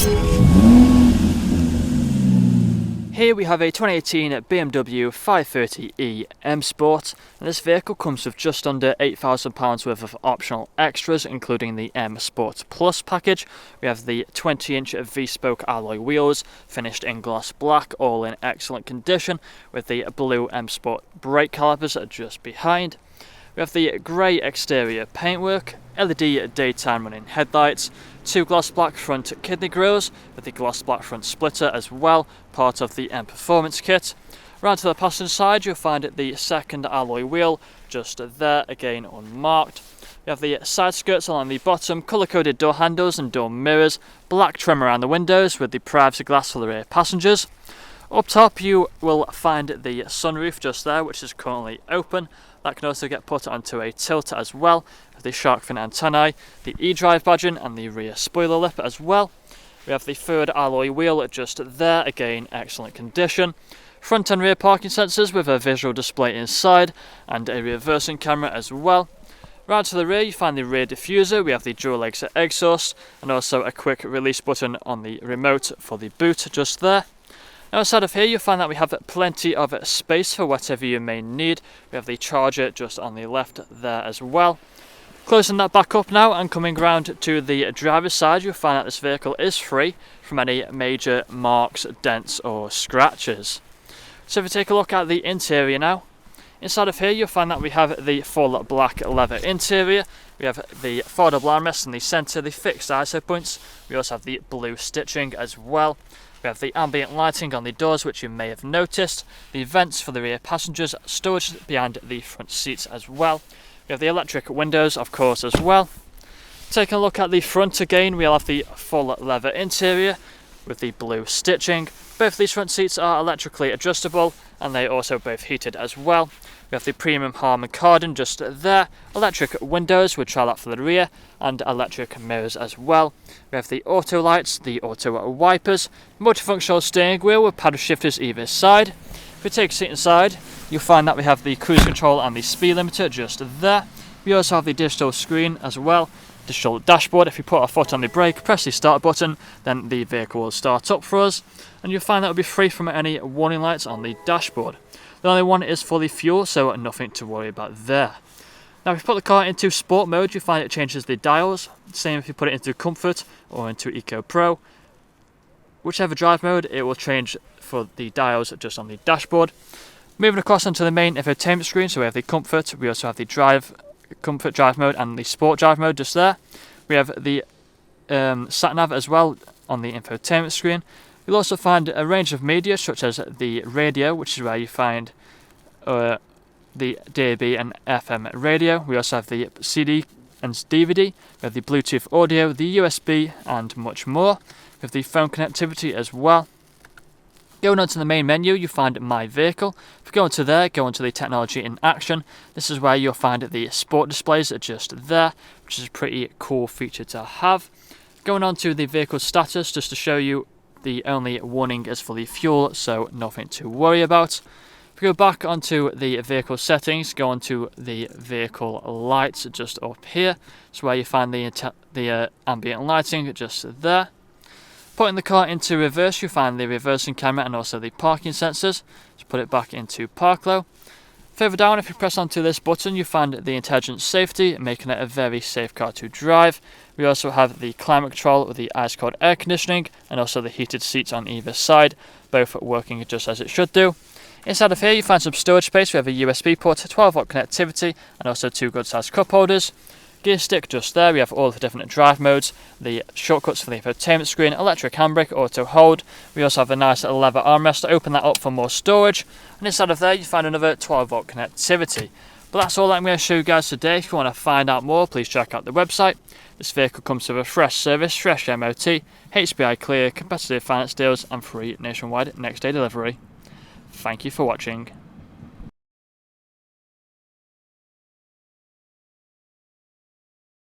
Here we have a 2018 BMW 530e M Sport, and this vehicle comes with just under £8,000 worth of optional extras, including the M Sport Plus package. We have the 20-inch V-spoke alloy wheels, finished in gloss black, all in excellent condition, with the blue M Sport brake calipers just behind. We have the grey exterior paintwork, LED daytime running headlights, two gloss black front kidney grills with the gloss black front splitter as well, part of the M Performance kit. Round to the passenger side you'll find the second alloy wheel just there, again unmarked. We have the side skirts along the bottom, colour-coded door handles and door mirrors, black trim around the windows with the privacy glass for the rear passengers. Up top you will find the sunroof just there, which is currently open. That can also get put onto a tilt as well, with the shark fin antennae, the eDrive badging and the rear spoiler lip as well. We have the third alloy wheel just there, again excellent condition. Front and rear parking sensors with a visual display inside and a reversing camera as well. Round to the rear you find the rear diffuser, we have the dual exit exhaust and also a quick release button on the remote for the boot just there. Now inside of here you'll find that we have plenty of space for whatever you may need. We have the charger just on the left there as well. Closing that back up now and coming round to the driver's side, you'll find that this vehicle is free from any major marks, dents or scratches. So if we take a look at the interior now, inside of here you'll find that we have the full black leather interior. We have the foldable armrest in the centre, the fixed ISO points. We also have the blue stitching as well. We have the ambient lighting on the doors, which you may have noticed, the vents for the rear passengers, storage behind the front seats as well. We have the electric windows, of course, as well. Taking a look at the front again, we'll have the full leather interior with the blue stitching. Both these front seats are electrically adjustable and they are also both heated as well. We have the premium Harman Kardon just there, electric windows, we'll try that for the rear, and electric mirrors as well. We have the auto lights, the auto wipers, multifunctional steering wheel with paddle shifters either side. If we take a seat inside, you'll find that we have the cruise control and the speed limiter just there. We also have the digital screen as well, digital dashboard. If you put our foot on the brake, press the start button, then the vehicle will start up for us, and you'll find that will be free from any warning lights on the dashboard. The only one is for the fuel, so nothing to worry about there. Now if you put the car into sport mode, you find it changes the dials. Same if you put it into comfort or into Eco Pro. Whichever drive mode, it will change for the dials just on the dashboard. Moving across onto the main infotainment screen, so we have the comfort, we also have the comfort drive mode and the sport drive mode just there. We have the sat nav as well on the infotainment screen. You'll also find a range of media such as the radio, which is where you find the DAB and FM radio. We also have the CD and DVD, we have the Bluetooth audio, the USB and much more. We have the phone connectivity as well. Going on to the main menu, you find My Vehicle. If you go into there, go into the Technology in Action. This is where you'll find the sport displays are just there, which is a pretty cool feature to have. Going on to the vehicle status, just to show you, the only warning is for the fuel, so nothing to worry about. If we go back onto the vehicle settings, go onto the vehicle lights just up here. It's where you find the ambient lighting just there. Putting the car into reverse, you find the reversing camera and also the parking sensors. Just put it back into park low. Further down, if you press onto this button, you find the intelligent safety, making it a very safe car to drive. We also have the climate control with the ice cold air conditioning and also the heated seats on either side, both working just as it should do. Inside of here you find some storage space. We have a USB port, 12-volt connectivity and also two good sized cup holders. Gear stick just there, we have all the different drive modes, the shortcuts for the infotainment screen, electric handbrake, auto hold. We also have a nice leather armrest to open that up for more storage, and inside of there you find another 12-volt connectivity. But that's all that I'm going to show you guys today. If you want to find out more, please check out the website. This vehicle comes with a fresh service, fresh MOT, HPI clear, competitive finance deals and free nationwide next day delivery. Thank you for watching.